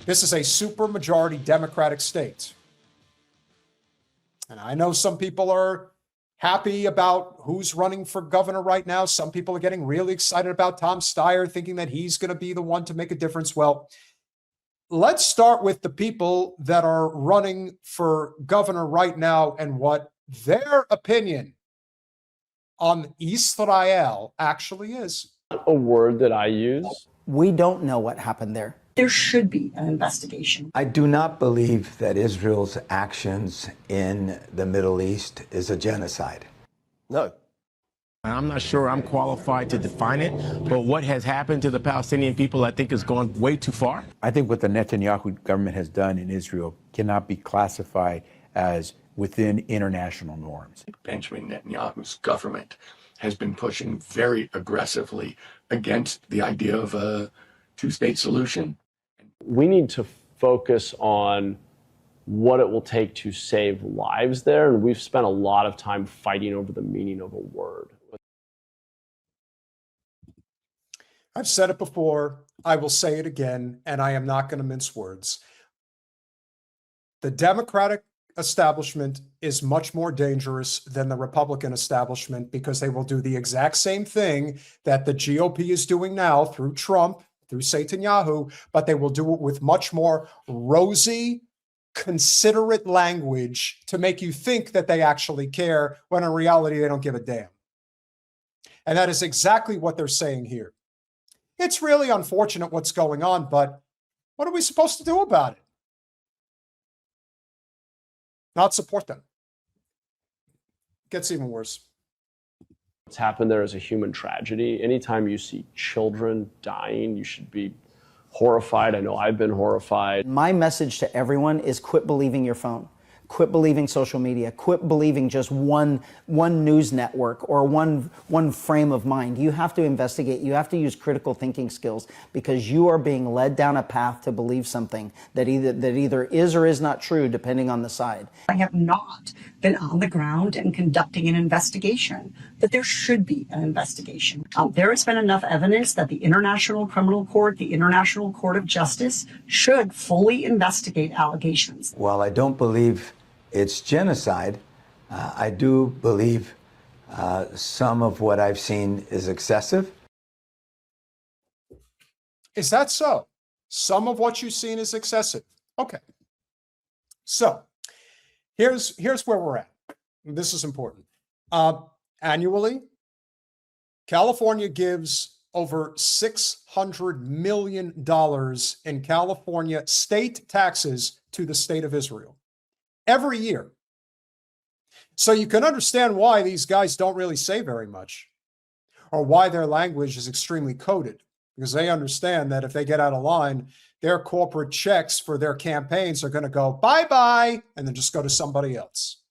This is a supermajority Democratic state. And I know some people are happy about who's running for governor right now. Some people are getting really excited about Tom Steyer, thinking that he's going to be the one to make a difference. Well, let's start with the people that are running for governor right now and what their opinion on Israel actually is. A word that I use. We don't know what happened there. There should be an investigation. I do not believe that Israel's actions in the Middle East is a genocide. No. I'm not sure I'm qualified to define it, but what has happened to the Palestinian people, I think, has gone way too far. I think what the Netanyahu government has done in Israel cannot be classified as within international norms. Benjamin Netanyahu's government has been pushing very aggressively against the idea of a two-state solution. We need to focus on what it will take to save lives there, and we've spent a lot of time fighting over the meaning of a word. I've said it before, I will say it again, and I am not going to mince words. The Democratic establishment is much more dangerous than the Republican establishment because they will do the exact same thing that the GOP is doing now through Trump, through Netanyahu, but they will do it with much more rosy, considerate language to make you think that they actually care, when in reality, they don't give a damn. And that is exactly what they're saying here. It's really unfortunate what's going on, but what are we supposed to do about it? Not support them. It gets even worse. What's happened there is a human tragedy. Anytime you see children dying, you should be horrified. I know I've been horrified. My message to everyone is quit believing your phone. Quit believing social media. Quit believing just one news network or one frame of mind. You have to investigate. You have to use critical thinking skills because you are being led down a path to believe something that either is or is not true, depending on the side. I have not been on the ground and conducting an investigation, but there should be an investigation. There has been enough evidence that the International Criminal Court, the International Court of Justice, should fully investigate allegations. While I don't believe it's genocide, I do believe some of what I've seen is excessive. Is that so? Some of what you've seen is excessive. Okay. So here's where we're at. This is important. Annually, California gives over $600 million in California state taxes to the state of Israel every year. So you can understand why these guys don't really say very much, or why their language is extremely coded, because they understand that if they get out of line, their corporate checks for their campaigns are going to go bye-bye and then just go to somebody else.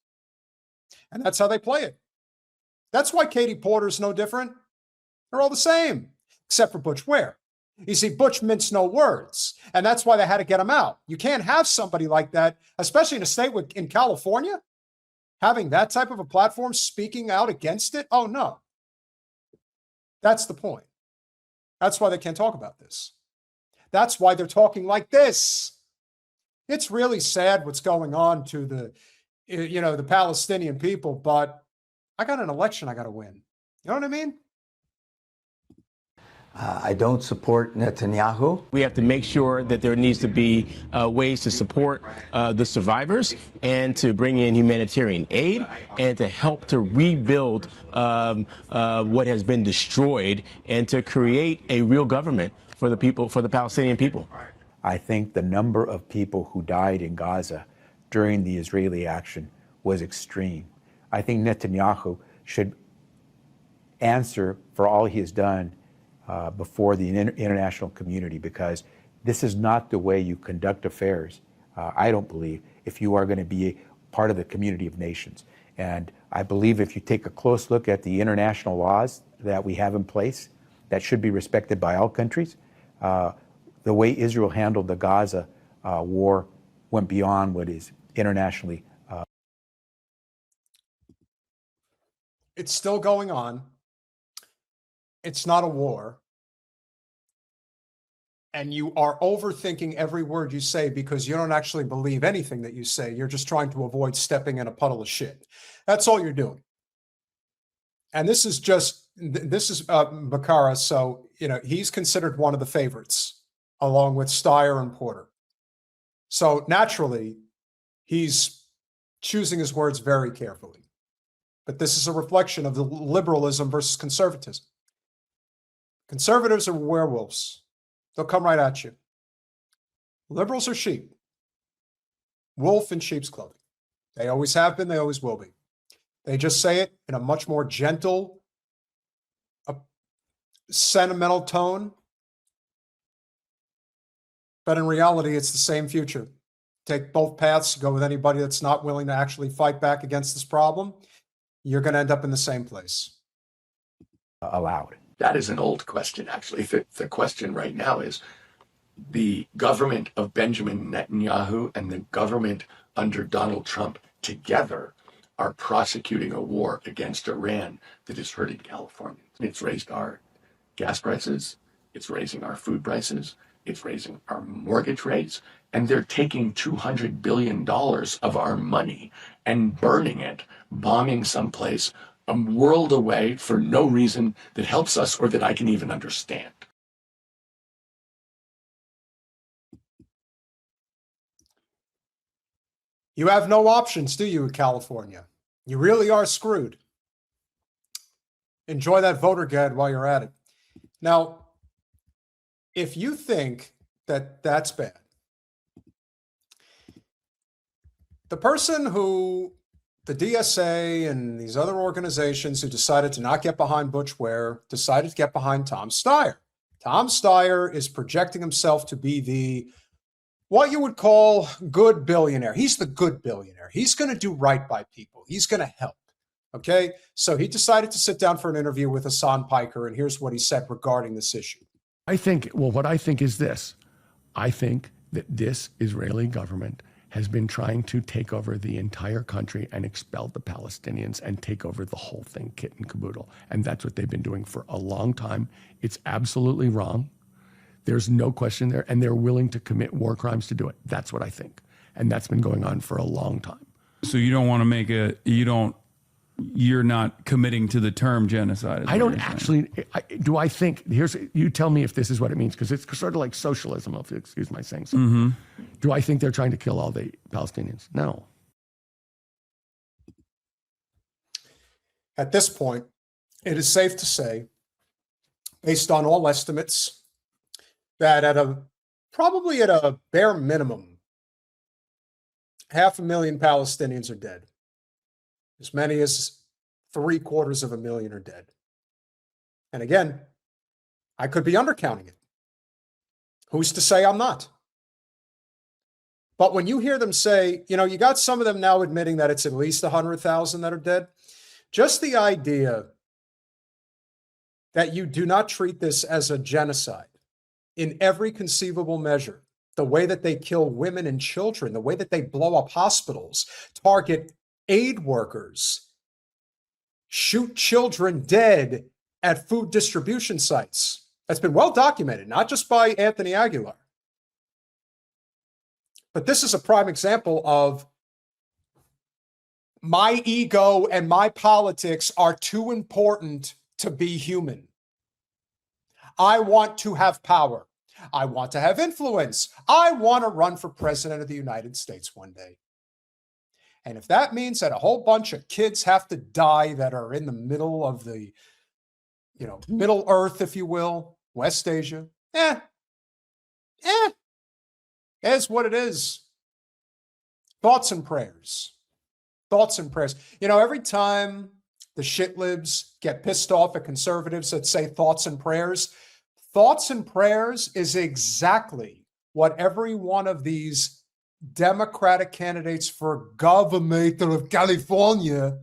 And that's how they play it. That's why Katie Porter's no different. They're all the same, except for Butch Ware. You see, Butch minced no words, and that's why they had to get him out. You can't have somebody like that, especially in a state in California, having that type of a platform, speaking out against it. Oh, no. That's the point. That's why they can't talk about this. That's why they're talking like this. It's really sad what's going on to the Palestinian people, but I got an election I got to win. You know what I mean? I don't support Netanyahu. We have to make sure that there needs to be ways to support the survivors and to bring in humanitarian aid and to help to rebuild what has been destroyed and to create a real government for the people, for the Palestinian people. I think the number of people who died in Gaza during the Israeli action was extreme. I think Netanyahu should answer for all he has done before the international community, because this is not the way you conduct affairs, I don't believe, if you are going to be part of the community of nations. And I believe if you take a close look at the international laws that we have in place that should be respected by all countries, the way Israel handled the Gaza war went beyond what is internationally. It's still going on. It's not a war. and you are overthinking every word you say because you don't actually believe anything that you say. You're just trying to avoid stepping in a puddle of shit. That's all you're doing. And this is Bakara. So, he's considered one of the favorites along with Steyer and Porter. So naturally, he's choosing his words very carefully. But this is a reflection of the liberalism versus conservatism. Conservatives are werewolves. They'll come right at you. Liberals are sheep. Wolf in sheep's clothing. They always have been, they always will be. They just say it in a much more gentle, sentimental tone. But in reality, it's the same future. Take both paths, go with anybody that's not willing to actually fight back against this problem. You're going to end up in the same place. Allowed. That is an old question, actually. The question right now is the government of Benjamin Netanyahu and the government under Donald Trump together are prosecuting a war against Iran that is hurting Californians. It's raised our gas prices. It's raising our food prices. It's raising our mortgage rates. And they're taking $200 billion of our money and burning it, bombing someplace a world away for no reason that helps us or that I can even understand. You have no options, do you, in California? You really are screwed. Enjoy that voter guide while you're at it. Now, if you think that that's bad, the person who the DSA and these other organizations who decided to not get behind Butch Ware decided to get behind Tom Steyer. Tom Steyer is projecting himself to be what you would call good billionaire. He's the good billionaire. He's going to do right by people. He's going to help. Okay. So he decided to sit down for an interview with Hasan Piker. And here's what he said regarding this issue. What I think is this. I think that this Israeli government has been trying to take over the entire country and expel the Palestinians and take over the whole thing, kit and caboodle. And that's what they've been doing for a long time. It's absolutely wrong. There's no question there. And they're willing to commit war crimes to do it. That's what I think. And that's been going on for a long time. So you don't want to make you're not committing to the term genocide. I don't actually, I think, you tell me if this is what it means, because it's sort of like socialism, if you excuse my saying so. Mm-hmm. Do I think they're trying to kill all the Palestinians? No. At this point, it is safe to say, based on all estimates, that probably at a bare minimum, 500,000 Palestinians are dead. As many as 750,000 are dead. And again, I could be undercounting it. Who's to say I'm not? But when you hear them say, you got some of them now admitting that it's at least 100,000 that are dead, just the idea that you do not treat this as a genocide in every conceivable measure, the way that they kill women and children, the way that they blow up hospitals, target aid workers, shoot children dead at food distribution sites. That's been well documented, not just by Anthony Aguilar. But this is a prime example of my ego and my politics are too important to be human. I want to have power. I want to have influence. I want to run for president of the United States one day. And if that means that a whole bunch of kids have to die that are in the middle of the, Middle Earth, if you will, West Asia, is what it is. Thoughts and prayers. Thoughts and prayers. Every time the shit libs get pissed off at conservatives that say thoughts and prayers is exactly what every one of these Democratic candidates for governor of California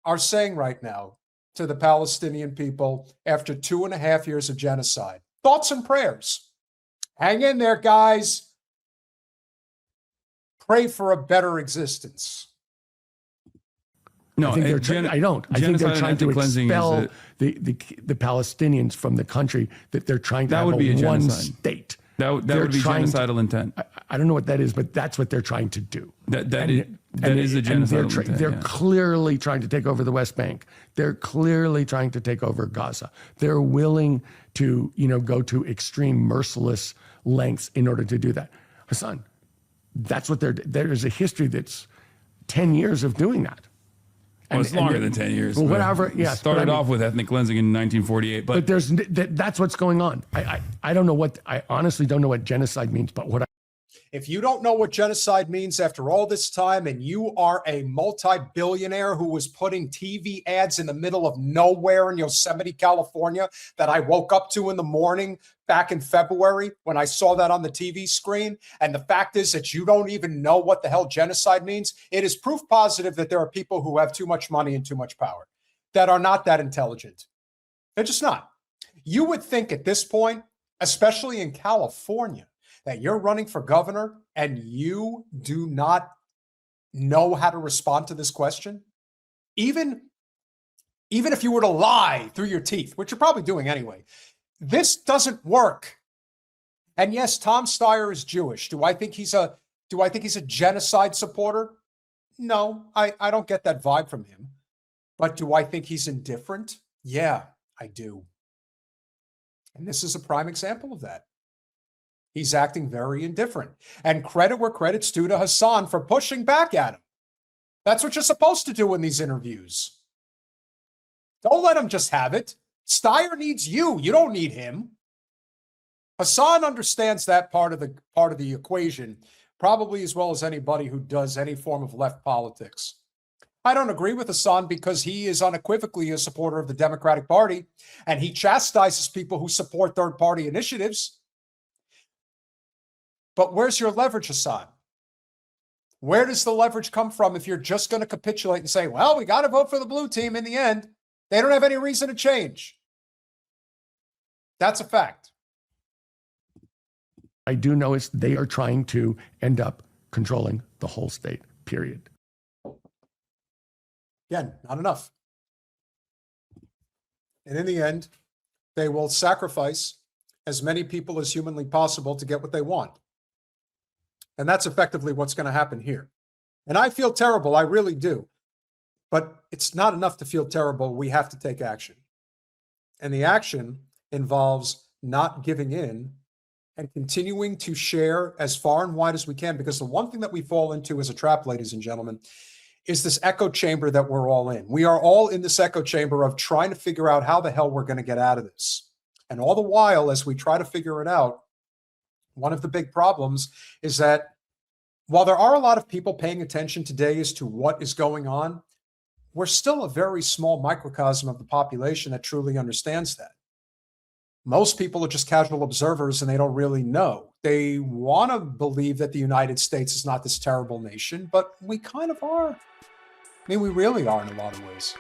are saying right now to the Palestinian people after 2.5 years of genocide. Thoughts and prayers. Hang in there, guys. Pray for a better existence. No, I think they're trying. I don't. I think they're trying to expel the Palestinians from the country that they're trying to have would be a one genocide. state. That would be genocidal intent. I don't know what that is, but that's what they're trying to do. That is a genocidal intent. They're clearly trying to take over the West Bank. They're clearly trying to take over Gaza. They're willing to, go to extreme, merciless lengths in order to do that. Hasan, that's what there's a history that's 10 years of doing that. Well, it's longer than 10 years. Well, whatever. Yeah. Started off with ethnic cleansing in 1948, but that's what's going on. I don't know I honestly don't know what genocide means, but if you don't know what genocide means after all this time, and you are a multi-billionaire who was putting TV ads in the middle of nowhere in Yosemite, California, that I woke up to in the morning back in February when I saw that on the TV screen, and the fact is that you don't even know what the hell genocide means, it is proof positive that there are people who have too much money and too much power that are not that intelligent. They're just not. You would think at this point, especially in California, that you're running for governor and you do not know how to respond to this question, even if you were to lie through your teeth, which you're probably doing anyway, this doesn't work. And yes, Tom Steyer is Jewish. Do I think he's a genocide supporter? No, I don't get that vibe from him. But do I think he's indifferent? Yeah, I do. And this is a prime example of that. He's acting very indifferent. And credit where credit's due to Hasan for pushing back at him. That's what you're supposed to do in these interviews. Don't let him just have it. Steyer needs you. You don't need him. Hasan understands that part of the equation probably as well as anybody who does any form of left politics. I don't agree with Hasan because he is unequivocally a supporter of the Democratic Party, and he chastises people who support third-party initiatives. But where's your leverage, Hasan? Where does the leverage come from if you're just going to capitulate and say, well, we got to vote for the blue team in the end? They don't have any reason to change. That's a fact. I do know is they are trying to end up controlling the whole state, period. Again, not enough. And in the end, they will sacrifice as many people as humanly possible to get what they want. And that's effectively what's going to happen here. And I feel terrible. I really do. But it's not enough to feel terrible. We have to take action. And the action involves not giving in and continuing to share as far and wide as we can. Because the one thing that we fall into as a trap, ladies and gentlemen, is this echo chamber that we're all in. We are all in this echo chamber of trying to figure out how the hell we're going to get out of this. And all the while, as we try to figure it out, one of the big problems is that while there are a lot of people paying attention today as to what is going on, we're still a very small microcosm of the population that truly understands that. Most people are just casual observers and they don't really know. They want to believe that the United States is not this terrible nation, but we kind of are. I mean, we really are in a lot of ways.